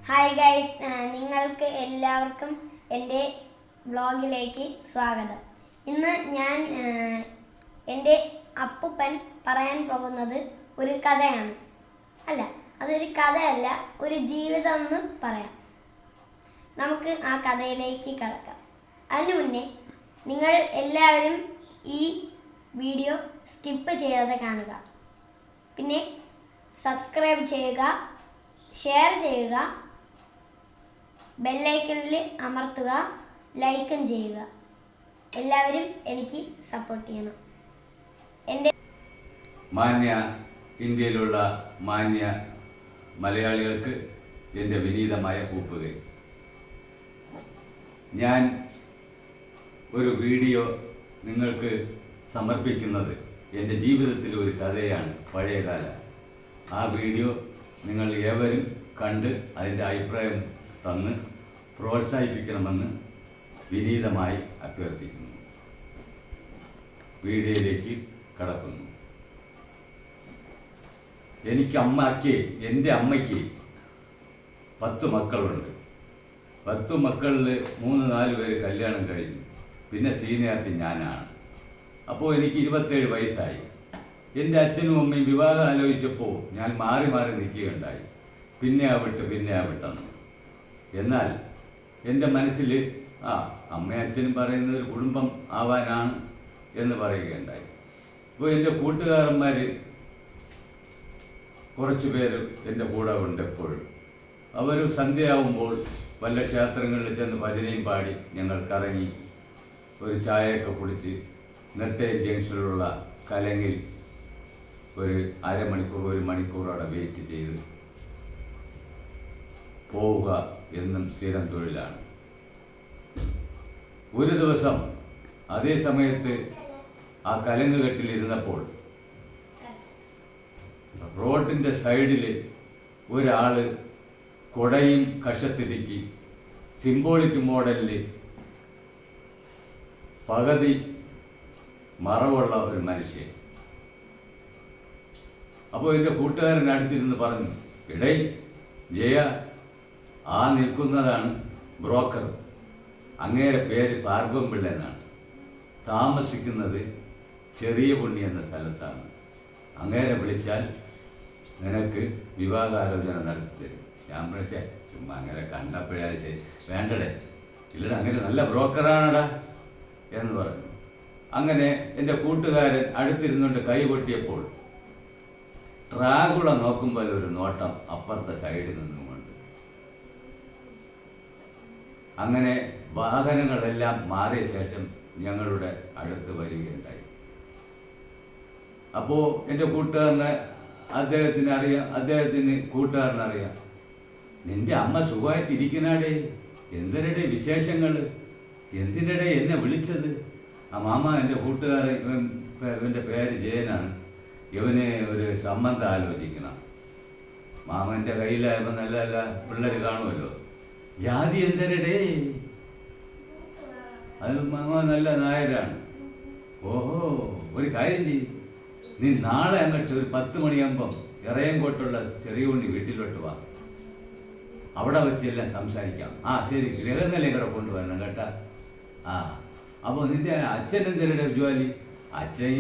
Hi guys, നിങ്ങൾക്ക് എല്ലാവർക്കും എൻ്റെ വ്ളോഗിലേക്ക് സ്വാഗതം. ഇന്ന് ഞാൻ എൻ്റെ അപ്പൂപ്പൻ പറയാൻ പോകുന്നത് ഒരു കഥയാണ്. അതൊരു കഥയല്ല, ഒരു ജീവിതം എന്ന് പറയാം. നമുക്ക് ആ കഥയിലേക്ക് കടക്കാം. അതിനു മുന്നേ നിങ്ങൾ എല്ലാവരും ഈ വീഡിയോ സ്കിപ്പ് ചെയ്യാതെ കാണുക. പിന്നെ സബ്സ്ക്രൈബ് ചെയ്യുക, ഷെയർ ചെയ്യുക, ബെല്ലൈക്കണിൽ അമർത്തുക, ലൈക്കും ചെയ്യുക. എല്ലാവരും എനിക്ക് സപ്പോർട്ട് ചെയ്യണം. എൻ്റെ മാന്യ ഇന്ത്യയിലുള്ള മാന്യ മലയാളികൾക്ക് എൻ്റെ വിനീതമായ കൂപ്പുകൈ. ഞാൻ ഒരു വീഡിയോ നിങ്ങൾക്ക് സമർപ്പിക്കുന്നത് എൻ്റെ ജീവിതത്തിലെ ഒരു കഥയാണ്, പഴയകാല. ആ വീഡിയോ നിങ്ങൾ ഏവരും കണ്ട് അതിൻ്റെ അഭിപ്രായം തന്ന് പ്രോത്സാഹിപ്പിക്കണമെന്ന് വിനീതമായി അഭ്യർത്ഥിക്കുന്നു. വീഡിയോയിലേക്ക് കടക്കുന്നു. എൻ്റെ അമ്മയ്ക്ക് 10 മക്കളുണ്ട്. 10 മക്കളിൽ 3-4 പേര് കല്യാണം കഴിഞ്ഞു. പിന്നെ സീനിയറിറ്റി ഞാനാണ്. അപ്പോൾ എനിക്ക് 27 വയസ്സായി. എൻ്റെ അച്ഛനും അമ്മയും വിവാഹം ആലോചിച്ചപ്പോൾ ഞാൻ മാറി മാറി നിൽക്കുകയുണ്ടായി. പിന്നെ ആവിട്ടെന്ന്. എന്നാൽ എൻ്റെ മനസ്സിൽ അമ്മയും അച്ഛനും പറയുന്നത് ഒരു കുടുംബം ആവാനാണ് എന്ന് പറയുകയുണ്ടായി. ഇപ്പോൾ എൻ്റെ കൂട്ടുകാരന്മാർ കുറച്ച് പേര് എൻ്റെ കൂടെ ഉണ്ട് എപ്പോഴും. അവർ സന്ധ്യയാവുമ്പോൾ വല്ല ക്ഷേത്രങ്ങളിൽ ചെന്ന് ഭജനയും പാടി ഞങ്ങൾ കറങ്ങി ഒരു ചായയൊക്കെ കുടിച്ച് നെട്ടേ ജംഗ്ഷനിലുള്ള കലങ്ങിൽ ഒരു അരമണിക്കൂർ 1 മണിക്കൂർ അവിടെ വെയിറ്റ് ചെയ്ത് പോവുക എന്നും സ്ഥിരം തൊഴിലാണ്. ഒരു ദിവസം അതേ സമയത്ത് ആ കലങ്ങുകെട്ടിലിരുന്നപ്പോൾ റോഡിൻ്റെ സൈഡിൽ ഒരാൾ കുടയും കഷത്തിടുക്കി സിംബോളിക് മോഡലിൽ പകുതി മറവുള്ള ഒരു മനുഷ്യൻ. അപ്പോൾ എൻ്റെ കൂട്ടുകാരൻ അടുത്തിരുന്ന് പറഞ്ഞു, ഇടൈ ജയ, ആ നിൽക്കുന്നതാണ് ബ്രോക്കർ. അങ്ങേരെ പേര് ഭാർഗവൻ പിള്ള എന്നാണ്. താമസിക്കുന്നത് ചെറിയ പുണ്ണി എന്ന സ്ഥലത്താണ്. അങ്ങേരെ വിളിച്ചാൽ നിനക്ക് വിവാഹാലോചന നടത്തിത്തരും. ഞാൻ വിളിച്ചേ ചുമ്മാ അങ്ങനെ കണ്ടപ്പോഴേ വേണ്ടടേ, ഇല്ല അങ്ങനെ നല്ല ബ്രോക്കറാണടാ എന്ന് പറഞ്ഞു. അങ്ങനെ എൻ്റെ കൂട്ടുകാരൻ അടുത്തിരുന്നുകൊണ്ട് കൈ പൊട്ടിയപ്പോൾ ട്രാഗുള നോക്കുമ്പോൾ ഒരു നോട്ടം അപ്പുറത്തെ സൈഡിൽ നിന്നുകൊണ്ട്. അങ്ങനെ വാഹനങ്ങളെല്ലാം മാറിയ ശേഷം ഞങ്ങളുടെ അടുത്ത് വരികയുണ്ടായി. അപ്പോൾ എൻ്റെ അദ്ദേഹത്തിന് കൂട്ടുകാരനറിയാം, നിന്റെ അമ്മ സുഖമായിട്ടിരിക്കണാടേ, എന്തിനടേ വിശേഷങ്ങൾ, എന്തിനടേ എന്നെ വിളിച്ചത്? ആ മാമ എൻ്റെ കൂട്ടുകാരൻ, ഇവൻ്റെ പേര് ജയനാണ്, ഇവന് ഒരു സംബന്ധം ആലോചിക്കണം. മാമൻ്റെ കയ്യിലായപ്പോൾ നല്ല നല്ല പിള്ളേർ കാണുമല്ലോ. ജാതി എന്തരടേ? അത് മാമ നല്ല നായരാണ്. ഓഹോ, ഒരു കാര്യം ചെയ്യും, നീ നാളെ അങ്ങോട്ട് ഒരു 10 മണിയാകുമ്പം ഇറയംകോട്ടുള്ള ചെറിയ ഉണ്ണി വീട്ടിലോട്ട് വാ, അവിടെ വെച്ചെല്ലാം സംസാരിക്കാം. ശരി, ഗ്രഹനില കൂടെ കൊണ്ടുവരണം കേട്ടാ. അപ്പോൾ നിന്റെ അച്ഛൻ എന്തരുടെ ജോലി? അച്ഛൻ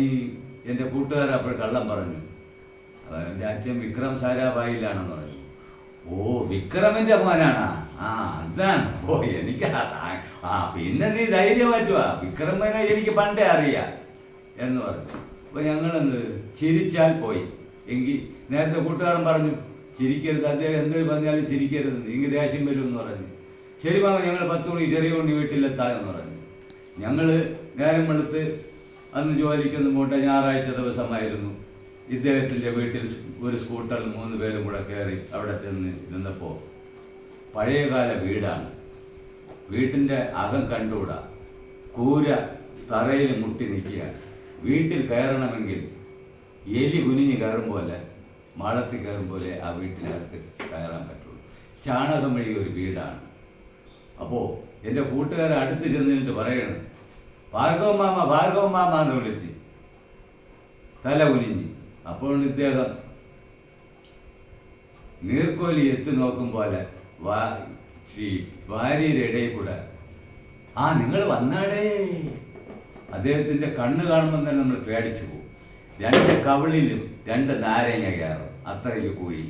എൻ്റെ കൂട്ടുകാരൻ അപ്പോൾ കള്ളം പറഞ്ഞു. എൻ്റെ അച്ഛൻ വിക്രം സാരാഭായിലാണെന്ന് പറഞ്ഞു. ഓ, വിക്രമിൻ്റെ മോനാണാ? അതാണ്. ഓ, എനിക്ക് പിന്നെ നീ ധൈര്യം പറ്റുവാ, വിക്രമനെ എനിക്ക് പണ്ടേ അറിയാം എന്ന് പറഞ്ഞു. അപ്പോൾ ഞങ്ങളൊന്ന് ചിരിച്ചാൽ പോയി. എങ്കിൽ നേരത്തെ കൂട്ടുകാരൻ പറഞ്ഞു ചിരിക്കരുത്, അദ്ദേഹം എന്തെങ്കിലും പറഞ്ഞാലും ചിരിക്കരുത്, എനിക്ക് ദേഷ്യം വരും എന്ന് പറഞ്ഞു. ശരി മാമ, ഞങ്ങൾ 10 മണി ചെറിയ ഉണ്ണി വീട്ടിലെത്താമെന്ന് പറഞ്ഞു. ഞങ്ങൾ നേരം വെളുത്ത് അന്ന് ജോലിക്കൊന്നും പോട്ടെ, ഞായറാഴ്ച ദിവസമായിരുന്നു. ഇദ്ദേഹത്തിൻ്റെ വീട്ടിൽ ഒരു സ്കൂട്ടറിൽ 3 പേരും കൂടെ കയറി അവിടെ ചെന്ന് നിന്നപ്പോൾ പഴയകാല വീടാണ്. വീട്ടിൻ്റെ അകം കണ്ടുകൂടാ, കൂര തറയിൽ മുട്ടി നിൽക്കുകയാണ്. വീട്ടിൽ കയറണമെങ്കിൽ എലി കുനിഞ്ഞ് കയറും പോലെ, മാളത്തിൽ കയറും പോലെ ആ വീട്ടിനകത്ത് കയറാൻ പറ്റുള്ളൂ. ചാണകം വഴി ഒരു വീടാണ്. അപ്പോൾ എൻ്റെ കൂട്ടുകാരെ അടുത്ത് ചെന്നിട്ട് പറയണം, ഭാർഗവ മാമ എന്ന് വിളിച്ച് തല കുനിഞ്ഞ്. അപ്പോൾ ഇദ്ദേഹം നീർക്കോലി എത്തി നോക്കും പോലെ ഈ ഭാര്യയുടെ ഇടയിൽ കൂടെ ആ നിങ്ങൾ വന്നാടേ. അദ്ദേഹത്തിൻ്റെ കണ്ണ് കാണുമ്പോൾ തന്നെ നമ്മൾ പേടിച്ചു പോകും. 2 കവിളിലും 2 നാരങ്ങ കയറും, അത്രയ്ക്ക് കുഴി.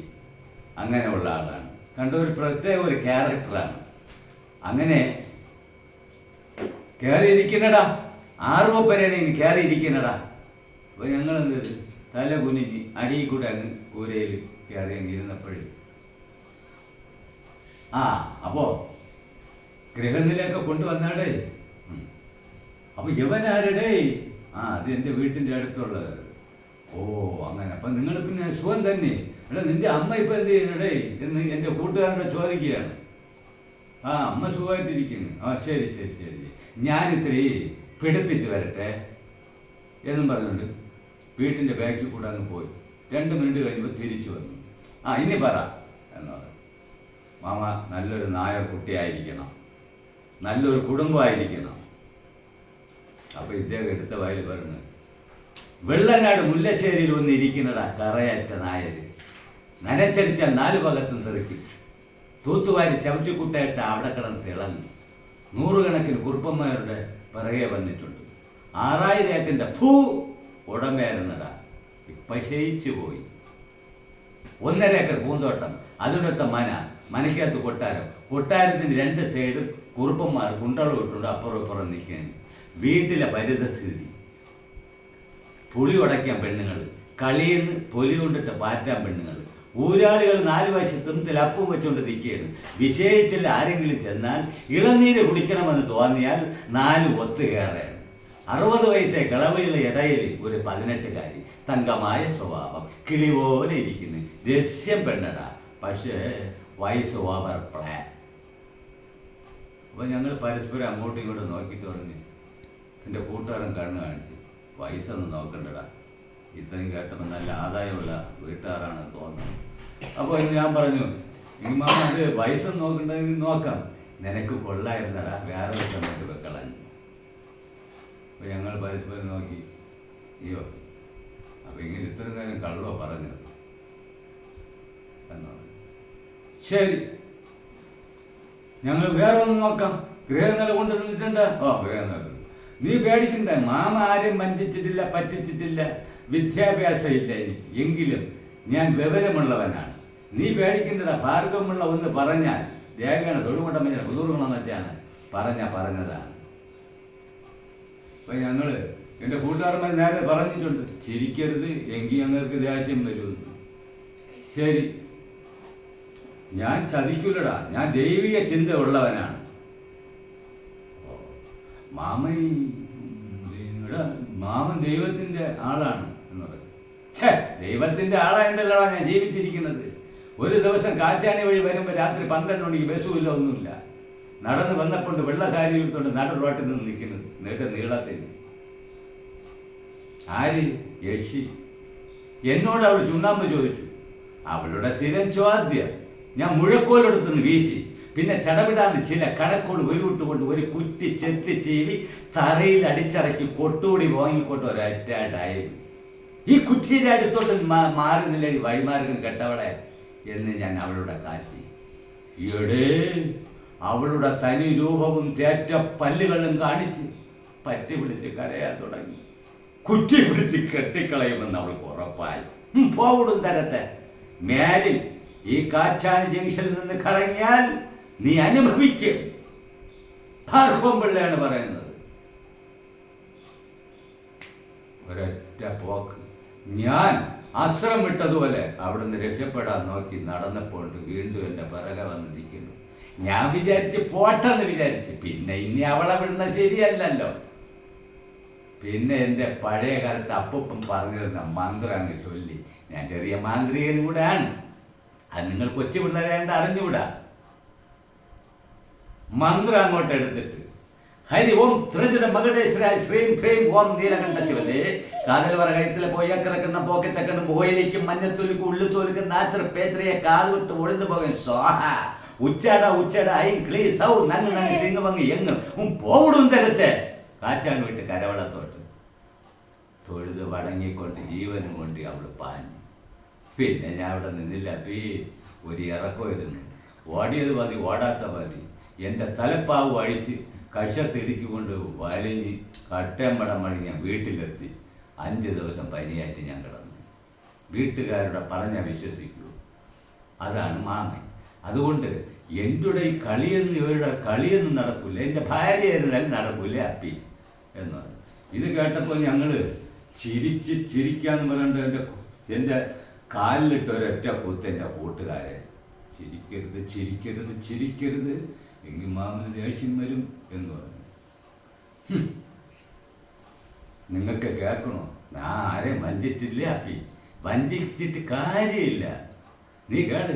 അങ്ങനെയുള്ള ആളാണ്. കണ്ട ഒരു പ്രത്യേക ഒരു ക്യാരക്ടറാണ്. അങ്ങനെ കയറിയിരിക്കുന്നടാ, 6 വരെയാണ് ഇനി കയറിയിരിക്കുന്നടാ. അപ്പോൾ ഞങ്ങളെന്ത് ചെയ്തു? തല കുനിഞ്ഞ് അടിയിൽ കൂടെ അങ്ങ് കൂരയിൽ കയറി അങ്ങ് ഇരുന്നപ്പോഴേ അപ്പോൾ ഗൃഹനിലയൊക്കെ കൊണ്ടുവന്നാടേ. അപ്പോൾ ഇവനാരടേ? അത് എൻ്റെ വീട്ടിൻ്റെ അടുത്തുള്ളത്. ഓ അങ്ങനെ. അപ്പം നിങ്ങൾ പിന്നെ സുഖം തന്നെ? എടാ നിൻ്റെ അമ്മ ഇപ്പം എന്ത് ചെയ്യണടേ എന്ന് എൻ്റെ കൂട്ടുകാരനോട് ചോദിക്കുകയാണ്. അമ്മ സുഖമായിട്ടിരിക്കുന്നു. ശരി ശരി ശരി, ഞാനിത്തിരി പെടുത്തിട്ട് വരട്ടെ എന്നും പറഞ്ഞുകൊണ്ട് വീട്ടിൻ്റെ ബാക്കിൽ കൂടെ അങ്ങ് പോയി. 2 മിനിറ്റ് കഴിയുമ്പോൾ തിരിച്ചു വന്നു. ഇനി പറ എന്ന് പറഞ്ഞു. മാമ നല്ലൊരു നായർ കുട്ടിയായിരിക്കണം, നല്ലൊരു കുടുംബമായിരിക്കണം. അപ്പോൾ ഇദ്ദേഹം എടുത്ത വായിൽ പറഞ്ഞു, വെള്ളനാട് മുല്ലശ്ശേരിയിൽ ഒന്നിരിക്കുന്നതാ കറയറ്റ നായർ. നനച്ചടിച്ചാൽ 4 ഭാഗത്തും തെറിക്കും. തൂത്തുവാരി ചവിട്ടിക്കുട്ടയിട്ട് അവിടെ കിടന്ന് തിളങ്ങി. 100 കണക്കിന് കുറുപ്പന്മാരുടെ പിറകെ വന്നിട്ടുണ്ട്. 6000 ഏക്കറിൻ്റെ ഉടമയായിരുന്നടാ. ഇപ്പം ക്ഷയിച്ചു പോയി. 1.5 ഏക്കർ പൂന്തോട്ടം, അതിനൊത്ത മനക്കകത്ത് കൊട്ടാരം. കൊട്ടാരത്തിൻ്റെ 2 സൈഡും കുറുപ്പന്മാർ കുണ്ടളം ഇട്ടുണ്ട് അപ്പുറം ഇപ്പുറം നിൽക്കാൻ. വീട്ടിലെ പരിതസ്ഥിതി, പുളി ഉടയ്ക്കാൻ പെണ്ണുങ്ങൾ, കളിയിൽ നിന്ന് പൊലി കൊണ്ടിട്ട് പാറ്റാൻ പെണ്ണുങ്ങൾ, ഊരാളികൾ 4 വശത്തും തിലപ്പും വെച്ചുകൊണ്ട് നിൽക്കുകയാണ്. വിശേഷിച്ചില്ല ആരെങ്കിലും ചെന്നാൽ ഇളനീര് കുടിക്കണമെന്ന് തോന്നിയാൽ 4 ഒത്തു കയറാണ്. 60 വയസ്സെ കിളവയുടെ ഇടയിൽ ഒരു 18കാരി, തങ്കമായ സ്വഭാവം, കിളി പോലെ ഇരിക്കുന്നു. രസ്യം പെണ്ണടാ, പക്ഷേ വയസ്സ് ഓവർ പ്ലാൻ. അപ്പോൾ ഞങ്ങൾ പരസ്പരം അങ്ങോട്ടും ഇങ്ങോട്ടും നോക്കിയിട്ട് പറഞ്ഞു, എൻ്റെ കൂട്ടുകാരൻ കണ്ണ് കാണിച്ചു, വയസ്സൊന്നും നോക്കണ്ടടാ, ഇത്രയും കേട്ടപ്പോൾ നല്ല ആദായമുള്ള വീട്ടുകാരാണ് തോന്നുന്നത്. അപ്പോൾ ഞാൻ പറഞ്ഞു, ഈ മാമ അത് വയസ്സൊന്നും നോക്കണ്ടെങ്കിൽ നോക്കാം, നിനക്ക് കൊള്ളായിരുന്നടാ, വേറെ ഒരു സമയത്ത് വെക്കളഞ്ഞു. അപ്പോൾ ഞങ്ങൾ പരസ്പരം നോക്കി, അയ്യോ അപ്പോൾ ഇങ്ങനെ ഇത്ര നേരം കള്ളോ പറഞ്ഞത് എന്നാണ്. ശരി, ഞങ്ങൾ വേറെ ഒന്ന് നോക്കാം. ഗൃഹനില കൊണ്ട് നിന്നിട്ടുണ്ട്. ഗൃഹനില നീ പേടിക്കണ്ട, മാമ ആരും വഞ്ചിച്ചിട്ടില്ല, പറ്റിച്ചിട്ടില്ല, വിദ്യാഭ്യാസം ഇല്ല എനിക്ക്, എങ്കിലും ഞാൻ വിവരമുള്ളവനാണ്. നീ പേടിക്കേണ്ടടാ. ഭാർഗവമുള്ള ഒന്ന് പറഞ്ഞാൽ രേഖയാണ്, തൊഴുകൊണ്ടം പുതുർഗണമെന്ന് വെച്ചാണ് പറഞ്ഞതാണ്. അപ്പം ഞങ്ങൾ എൻ്റെ കൂട്ടുകാരന്മാർ നേരെ പറഞ്ഞിട്ടുണ്ട്, ചിരിക്കരുത്, എങ്കിൽ ഞങ്ങൾക്ക് ദേഷ്യം വരുമെന്ന്. ശരി, ഞാൻ ചതിക്കൂലടാ, ഞാൻ ദൈവിക ചിന്ത ഉള്ളവനാണ്. മാമൻ ദൈവത്തിൻ്റെ ആളാണ് എന്ന് പറയും. ദൈവത്തിൻ്റെ ആളായിട്ടല്ലടാ ഞാൻ ജീവിച്ചിരിക്കുന്നത്. ഒരു ദിവസം കാറ്റാണി വഴി വരുമ്പോൾ രാത്രി 12 മണിക്ക് ബസ്സുമില്ല, ഒന്നുമില്ല. നടന്ന് വന്നപ്പോണ്ട് വെള്ള സാരി എടുത്തുകൊണ്ട് നട റോട്ടിൽ നിന്ന് നിൽക്കുന്നത്, നീളത്തിന്. ആര്? യക്ഷി. എന്നോട് അവൾ ചുണ്ണാമ്പ് ചോദിച്ചു. അവളുടെ സ്ഥിരം ചോദ്യം. ഞാൻ മുഴക്കോലെടുത്തുനിന്ന് വീശി, പിന്നെ ചടവിടാന്ന് ചില കണക്കോട് ഉരുവിട്ടുകൊണ്ട് ഒരു കുറ്റി ചെത്തി ചീവി തറയിൽ അടിച്ചിറക്കി കൊട്ടുകൂടി വാങ്ങിക്കൊണ്ട് ഒരൊറ്റ ഡൈവ്. ഈ കുറ്റിയുടെ അടുത്തോട്ട് മാറുന്നില്ലടി വഴിമാർഗം കെട്ടവളെ എന്ന് ഞാൻ അവളുടെ കാറ്റി. ഈയിടെ അവളുടെ തനി രൂപവും തേറ്റ പല്ലുകളും കാണിച്ച് പറ്റി പിടിച്ച് കരയാൻ തുടങ്ങി. കുറ്റി പിടിച്ച് കെട്ടിക്കളയുമെന്ന് അവൾക്ക് ഉറപ്പായി. പോവിടും തരത്തെ മേലിൽ ഈ കാച്ചാണി ജംഗ്ഷനിൽ നിന്ന് കറങ്ങിയാൽ നീ അനുഭവിക്കും. ഭാർഗവം പിള്ളയാണ് പറയുന്നത്. ഒരൊറ്റ പോക്ക്. ഞാൻ അസ്ത്രം വിട്ടതുപോലെ അവിടുന്ന് രക്ഷപ്പെടാൻ നോക്കി നടന്നപ്പോൾ വീണ്ടും എൻ്റെ പിറകെ വന്ന് നിൽക്കുന്നു. ഞാൻ വിചാരിച്ച് പോട്ടെന്ന് വിചാരിച്ച്, പിന്നെ ഇനി അവളെ വിടുന്ന ശരിയല്ലല്ലോ. പിന്നെ എൻ്റെ പഴയ കാലത്ത് അപ്പൂപ്പൻ പറഞ്ഞു തന്ന മന്ത്രം അങ്ങ് ചൊല്ലി. ഞാൻ ചെറിയ മാന്ത്രികനും കൂടെയാണ്, അത് നിങ്ങൾ കൊച്ചു പിള്ളേരാണ്ട് അറിഞ്ഞുകൂടാ. മന്ത്രം അങ്ങോട്ട് എടുത്തിട്ട് ഹരി ഓം ത്രിജട മകടേശ്വരായ ശ്രീം ഭ്രീം ഓം നീലകണ്ഠ ശിവനെ കാതൽ വര കഴുത്തിലെ പൊയ്യക്കിറക്കുന്ന പോക്കറ്റക്കണം പോയിലേക്കും മഞ്ഞത്തോലിക്കും ഉള്ളിത്തോലിക്കും നാച്ചർ പേത്രയെ കാത് വിട്ട് ഒളിഞ്ഞു പോകാൻ സ്വാഹ ഉച്ചട ഐ ക്ലീ സൗ നങ്ങ് നങ്ങ് സിംഗമങ്ങ് എങ്ങും പോവിടും തരത്തെ കാറ്റാൻ വിട്ട് കരവളത്തോട്ട് തൊഴുത് വടങ്ങിക്കൊണ്ട് ജീവനും കൊണ്ട് അവൾ പാഞ്ഞു. പിന്നെ ഞാൻ അവിടെ നിന്നില്ല. ഒരു ഇറക്കമായിരുന്നു. ഓടിയത് മതി ഓടാത്ത മതി. എൻ്റെ തലപ്പാവ് അഴിച്ച് കഷത്തിടിക്കൊണ്ട് വലിഞ്ഞ് കട്ടമ്പടം മണി ഞാൻ വീട്ടിലെത്തി. 5 ദിവസം പനിയായിട്ട് ഞാൻ കിടന്നു. വീട്ടുകാരുടെ പറഞ്ഞാൽ വിശ്വസിക്കൂ. അതാണ് മാമൻ. അതുകൊണ്ട് എൻ്റെ ഈ കളിയെന്ന് ഇവരുടെ കളിയൊന്നും നടക്കില്ല, എൻ്റെ ഭാര്യയായിരുന്നാലും നടക്കില്ല അപ്പി എന്ന് പറഞ്ഞു. ഇത് കേട്ടപ്പോൾ ഞങ്ങൾ ചിരിക്കാന്ന് പറഞ്ഞിട്ട് എൻ്റെ കാലിലിട്ട് ഒരൊറ്റ കുത്ത് എൻ്റെ കൂട്ടുകാരെ. ചിരിക്കരുത് ചിരിക്കരുത് ചിരിക്കരുത്, എങ്കിൽ മാമന് ദേഷ്യം വരും എന്ന് പറഞ്ഞു. നിങ്ങൾക്ക് കേൾക്കണോ? ഞാൻ ആരെയും വഞ്ചിച്ചില്ല അപ്പി, വഞ്ചിച്ചിട്ട് കാര്യമില്ല. നീ കേട്,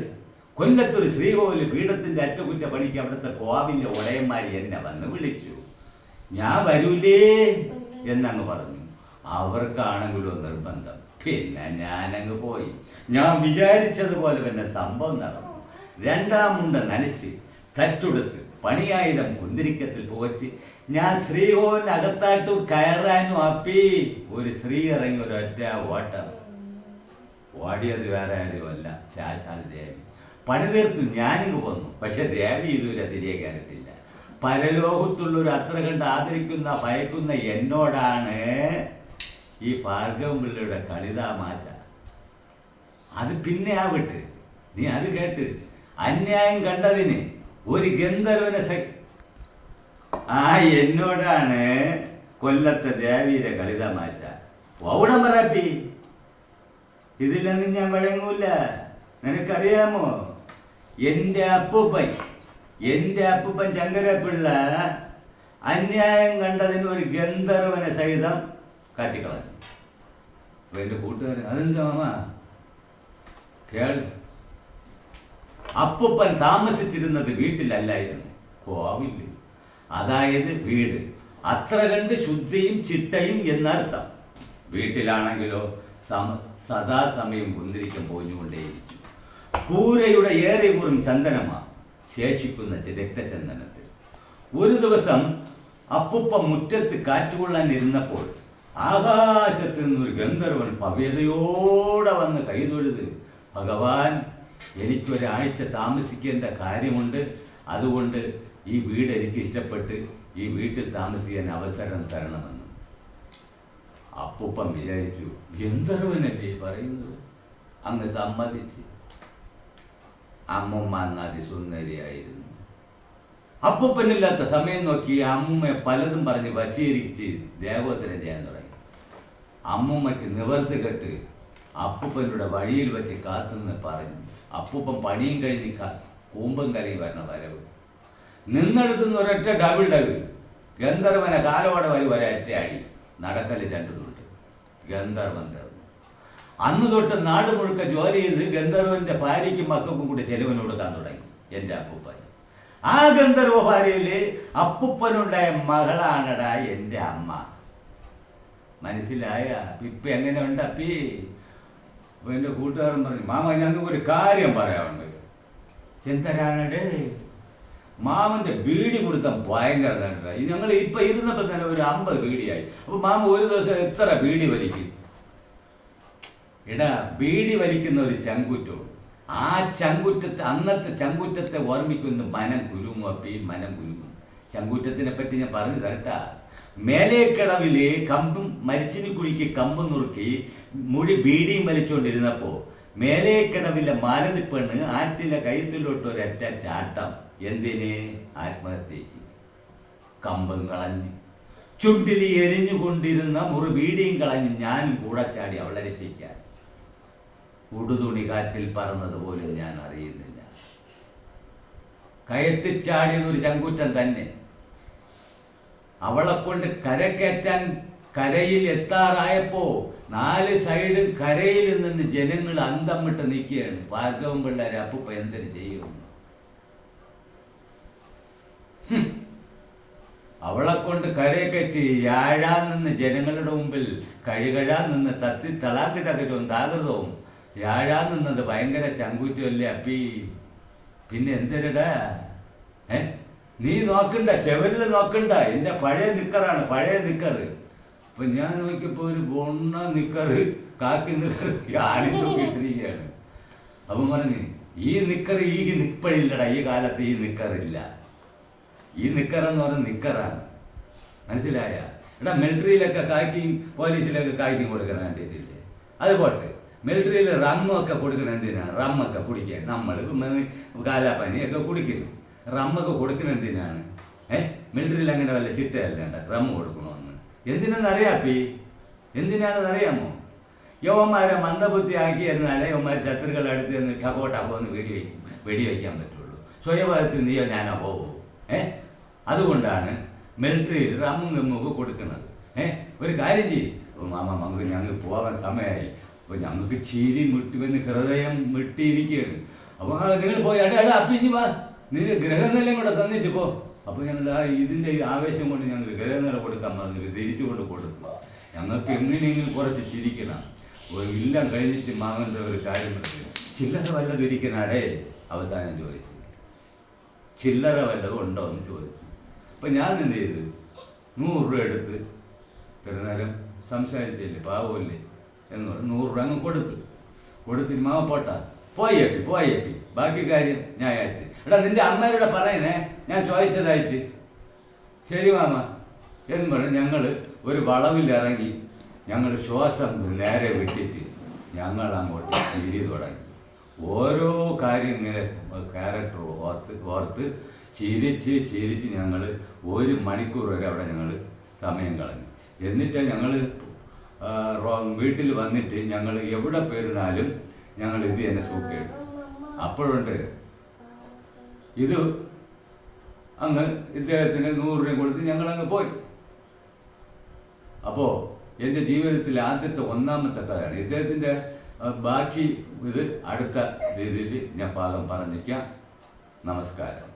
കൊല്ലത്തൊരു ശ്രീകോവില് പീഠത്തിൻ്റെ അറ്റകുറ്റ പണിക്ക് അവിടുത്തെ കോവിലിൻ്റെ ഉടയന്മാരി എന്നെ വന്ന് വിളിച്ചു. ഞാൻ വരൂലേ എന്നങ്ങ് പറഞ്ഞു. അവർക്കാണെങ്കിലോ നിർബന്ധം. പിന്നെ ഞാനങ്ങ് പോയി. ഞാൻ വിചാരിച്ചതുപോലെ തന്നെ സംഭവം നടന്നു. 2-ാം മുണ്ട നനച്ച് തട്ടുടുത്ത് പണിയായുധം കുന്തിരിക്കത്തിൽ പോറ്റി ഞാൻ ശ്രീകോവിലിനകത്തായിട്ട് കയറാനും അപ്പി ഒരു സ്ത്രീ ഇറങ്ങി ഒരൊറ്റ ഓട്ടം. ഓടിയത് വേറെ ആരുമല്ല, ശാശാൽ ദേവി. പണി തീർത്തു ഞാനിങ്ങ് പോന്നു. പക്ഷെ ദേവി ഇതുവരെ തിരികെ കയറത്തില്ല. പരലോകത്തുള്ളൊരു അത്ര കണ്ട് ആദരിക്കുന്ന ഭയക്കുന്ന എന്നോടാണ് ഈ ഭാർഗവൻ പിള്ളയുടെ കളിതാമാശ. അത് പിന്നെ ആവിട്ട് നീ അത് കേട്ട് അന്യായം കണ്ടതിന് ഒരു ഗന്ധർവനെ എന്നോടാണ് കൊല്ലത്തെ ദേവിയുടെ കളിതാമാശ. ഓടം പറപ്പി, ഇതിലൊന്നും ഞാൻ വഴങ്ങൂല. നിനക്കറിയാമോ, എൻ്റെ അപ്പൂപ്പൻ ശങ്കരപ്പിള്ള അന്യായം കണ്ടതിന് ഒരു ഗന്ധർവനെ സഹിതം കാറ്റിക്കളഞ്ഞു. അപ്പൊ എൻ്റെ കൂട്ടുകാരൻ, അതെന്താ മാമ കേൾ, അപ്പൂപ്പൻ താമസിച്ചിരുന്നത് വീട്ടിലല്ലായിരുന്നു, കോവില്. അതായത് വീട് അത്ര കണ്ട് ശുദ്ധിയും ചിട്ടയും എന്നർത്ഥം. വീട്ടിലാണെങ്കിലോ സദാസമയം കുന്തിരിക്കം പോഞ്ഞുകൊണ്ടേയിരിക്കും. കൂരയുടെ ഏറെ കൂറും ചന്ദനമാ ശേഷിക്കുന്ന രക്തചന്ദനത്തിൽ. ഒരു ദിവസം അപ്പൂപ്പ മുറ്റത്ത് കാറ്റുകൊള്ളാൻ ഇരുന്നപ്പോൾ ആകാശത്ത് നിന്നൊരു ഗന്ധർവൻ ഭവ്യതയോടെ വന്ന് കൈതൊഴുത്, ഭഗവാൻ, എനിക്കൊരാഴ്ച താമസിക്കേണ്ട കാര്യമുണ്ട്, അതുകൊണ്ട് ഈ വീട് എനിക്ക് ഇഷ്ടപ്പെട്ട് ഈ വീട്ടിൽ താമസിക്കാൻ അവസരം തരണമെന്ന്. അപ്പൂപ്പൻ വിചാരിച്ചു, ഗന്ധർവനല്ലേ പറയുന്നത്, അങ്ങ് സമ്മതിച്ച്. അമ്മുമ്മ അന്ന് അതിസുന്ദരിയായിരുന്നു. അപ്പൂപ്പനില്ലാത്ത സമയം നോക്കി അമ്മുമ്മയെ പലതും പറഞ്ഞ് വശീകരിച്ച് ദേവോത്തരം ചെയ്യാൻ തുടങ്ങി. അമ്മുമ്മയ്ക്ക് നിവർത്തി കെട്ട് അപ്പൂപ്പനോട് വഴിയിൽ വെച്ച് കാത്തുനിന്ന് പറഞ്ഞു. അപ്പൂപ്പൻ പണിയും കഴിഞ്ഞ് കൂമ്പം കരയും വരണ വരവ്. നിന്നെടുത്തുന്ന ഒരൊറ്റ ഡബിൾ ഗന്ധർവനെ കാലോടെ വരി ഒരൊറ്റ അടി, നടക്കല് 2 തൊട്ട്. ഗന്ധർവൻ തീർന്നു. അന്ന് തൊട്ട് നാട് മുഴുക്ക ജോലി ചെയ്ത് ഗന്ധർവന്റെ ഭാര്യയ്ക്കും മക്കൾക്കും കൂടി ചെലവിന് കൊടുക്കാൻ തുടങ്ങി എൻ്റെ അപ്പൂപ്പൻ. ആ ഗന്ധർവ ഭാര്യയില് അപ്പൂപ്പനുണ്ടായ മകളാണടാ എൻ്റെ അമ്മ. മനസ്സിലായ? ഇപ്പൊ എങ്ങനെ ഉണ്ട് അപ്പി? അപ്പൊ എൻ്റെ കൂട്ടുകാരൻ പറഞ്ഞു, മാമ ഞങ്ങൾക്ക് ഒരു കാര്യം പറയാനുണ്ട്. എന്തരാണടേ? മാമന്റെ ബീഡി കൊടുത്താൽ ഭയങ്കര തന്നെ. ഞങ്ങൾ ഇപ്പൊ ഇരുന്നപ്പോൾ തന്നെ ഒരു 50 ബീഡിയായി. അപ്പൊ മാമ ഒരു ദിവസം എത്ര ബീഡി വലിക്കും? എടാ, ബീഡി വലിക്കുന്ന ഒരു ചങ്കുറ്റവും ആ ചങ്കുറ്റത്തെ അന്നത്തെ ചങ്കുറ്റത്തെ ഓർമ്മിക്കുന്ന മനം കുരുങ്ങും അപ്പി, മനം കുരുങ്ങും. ചങ്കുറ്റത്തിനെ പറ്റി ഞാൻ പറഞ്ഞു തരട്ടാ. മേലേക്കടവില് കമ്പും മരിച്ചിനി കുഴിക്ക് കമ്പും നുറുക്കി മുടി ബീഡിയും വലിച്ചുകൊണ്ടിരുന്നപ്പോ മേലേക്കടവിലെ മാലതി പെണ്ണ് ആറ്റിലെ കയത്തിലോട്ട് ഒരൊറ്റ ചാട്ടം. എന്തിന്? ആത്മഹത്യക്ക്. കമ്പും കളഞ്ഞ് ചുണ്ടിലി എരിഞ്ഞുകൊണ്ടിരുന്ന മുറി ബീഡിയും കളഞ്ഞ് ഞാനും കൂടെ ചാടി അവളെ രക്ഷിക്കാൻ. ഉടുതുണി കാറ്റിൽ പറന്നതുപോലും ഞാൻ അറിയുന്നില്ല. കയത്തിച്ചാടിയതൊരു ചങ്കുറ്റം തന്നെ. അവളെ കൊണ്ട് കരക്കയറ്റാൻ കരയിൽ എത്താറായപ്പോ 4 സൈഡും കരയിൽ നിന്ന് ജനങ്ങൾ അന്തം വിട്ട് നിൽക്കുകയാണ്. ഭാർഗവൻ പിള്ളേരെ അപ്പൂപ്പ എന്തൊരു ചെയ്യുന്നു? അവളെ കൊണ്ട് കരയെക്കറ്റി യാഴാൻ നിന്ന് ജനങ്ങളുടെ മുമ്പിൽ കഴുകഴാൻ നിന്ന് തത്തി തളാക്കി തകരവും താകൃതവും യാഴാൻ നിന്നത് ഭയങ്കര ചങ്കൂറ്റമല്ലേ അപ്പി? പിന്നെ എന്തിനടാ? നീ നോക്കണ്ട, ചെവലിൽ നോക്കണ്ട. എൻ്റെ പഴയ നിക്കറാണ്, പഴയ നിക്കറ്. അപ്പൊ ഞാൻ നോക്കിയപ്പോ ഒരു പൊണ്ണ നിക്കറ്, കാക്കി നിക്കറ് ആണി നോക്കിയിട്ടിരിക്കുകയാണ്. അപ്പം പറഞ്ഞു, ഈ നിക്കർ ഈ നിപ്പഴില്ലടാ, ഈ കാലത്ത് ഈ നിക്കറില്ല. ഈ നിക്കറെന്ന് പറഞ്ഞ നിക്കറാണ്, മനസ്സിലായ? എടാ മിലിറ്ററിയിലൊക്കെ കാക്കിയും പോലീസിലൊക്കെ കാക്കിയും കൊടുക്കണം കണ്ടിട്ടില്ലേ? അത് പോട്ടെ, മിലിറ്ററിയിൽ റമ്മൊക്കെ കൊടുക്കണം എന്തിനാണ്? റമ്മൊക്കെ കുടിക്കാൻ നമ്മൾ കാലാപ്പനിയൊക്കെ കുടിക്കുന്നു. റമ്മൊക്കെ കൊടുക്കണം എന്തിനാണ്? മിലിറ്ററിയിൽ അങ്ങനെ വല്ല ചിട്ടയല്ലേണ്ട റമ്മ് കൊടുക്കണമെന്ന്. എന്തിനാണെന്നറിയാപ്പി? എന്തിനാണെന്ന് അറിയാമോ? യവന്മാരെ മന്ദബുദ്ധി ആക്കി എന്നാലേ യവന്മാർ ശത്രുക്കളുടെ അടുത്ത് നിന്ന് ടകോ ടകോ എന്ന് വെടിവെക്കാൻ പറ്റുള്ളൂ. സ്വയഭാഗത്തിൽ നീയോ ഞാനോ പോവോ? അതുകൊണ്ടാണ് മിലിറ്ററിയിൽ റമ്മും ഗമ്മുമൊക്കെ കൊടുക്കുന്നത്. ഒരു കാര്യം ചെയ്യും മാമ, നമുക്ക് ഞങ്ങൾക്ക് പോകാൻ സമയമായി. അപ്പോൾ ഞങ്ങൾക്ക് ചിരി മുട്ടുവെന്ന് ഹൃദയം വിട്ടിരിക്കുകയാണ്. അപ്പോൾ നിങ്ങൾ പോയി അടാ അപ്പിഞ്ഞ് വാ, നിങ്ങൾ ഗ്രഹനിലയം കൂടെ തന്നിട്ട് പോ. അപ്പോൾ ഞങ്ങൾ ഇതിൻ്റെ ആവേശം കൊണ്ട് ഞങ്ങൾ ഗ്രഹനില കൊടുക്കാൻ പറഞ്ഞിട്ട് തിരിച്ചു കൊണ്ട് കൊടുക്കും. ഞങ്ങൾക്ക് എങ്ങനെയെങ്കിലും കുറച്ച് ചിരിക്കണം. എല്ലാം കഴിഞ്ഞിട്ട് മാമൻ്റെ ഒരു കാര്യം പറഞ്ഞു, ചില്ലറ വല്ലതും ഇരിക്കണാടേ അവസാനം ചോദിച്ചു. ചില്ലറ വല്ലതും ഉണ്ടോ എന്ന് ചോദിച്ചു. അപ്പം ഞാൻ എന്ത് ചെയ്തു, 100 രൂപ എടുത്ത് ഇത്ര നേരം സംസാരിച്ചില്ലേ പാവമില്ലേ എന്ന് പറഞ്ഞ് 100 രൂപ അങ്ങ് കൊടുത്തിട്ട് മാമ പോട്ടാ പോയപ്പി ബാക്കി കാര്യം ഞാൻ ആയിട്ട്. എടാ നിൻ്റെ അമ്മയോടെ പറയണേ ഞാൻ ചോദിച്ചതായിട്ട്. ശരി മാമ എന്ന് പറഞ്ഞ് ഞങ്ങൾ ഒരു വളവിലിറങ്ങി. ഞങ്ങൾ ശ്വാസം നേരെ വിട്ടിട്ട് ഞങ്ങൾ അങ്ങോട്ട് ചിരി തുടങ്ങി. ഓരോ കാര്യം ഇങ്ങനെ ക്യാരക്ടർ ഓർത്ത് ചിരിച്ച് ഞങ്ങൾ 1 മണിക്കൂർ വരെ അവിടെ ഞങ്ങൾ സമയം കളഞ്ഞു. എന്നിട്ട് ഞങ്ങൾ വീട്ടിൽ വന്നിട്ട് ഞങ്ങൾ എവിടെ പോയിരുന്നാലും ഞങ്ങൾ ഇത് തന്നെ സൂക്കേട്ടു. അപ്പോഴുണ്ട് ഇത് അങ്ങ് ഇദ്ദേഹത്തിന് 100 രൂപ കൊടുത്ത് ഞങ്ങളങ്ങ് പോയി. അപ്പോൾ എൻ്റെ ജീവിതത്തിൽ ആദ്യത്തെ ഒന്നാമത്തെ കഥയാണ്. ഇദ്ദേഹത്തിൻ്റെ ബാക്കി ഇത് അടുത്ത രീതിയിൽ ഞാൻ പാകം പറഞ്ഞിരിക്കാം. നമസ്കാരം.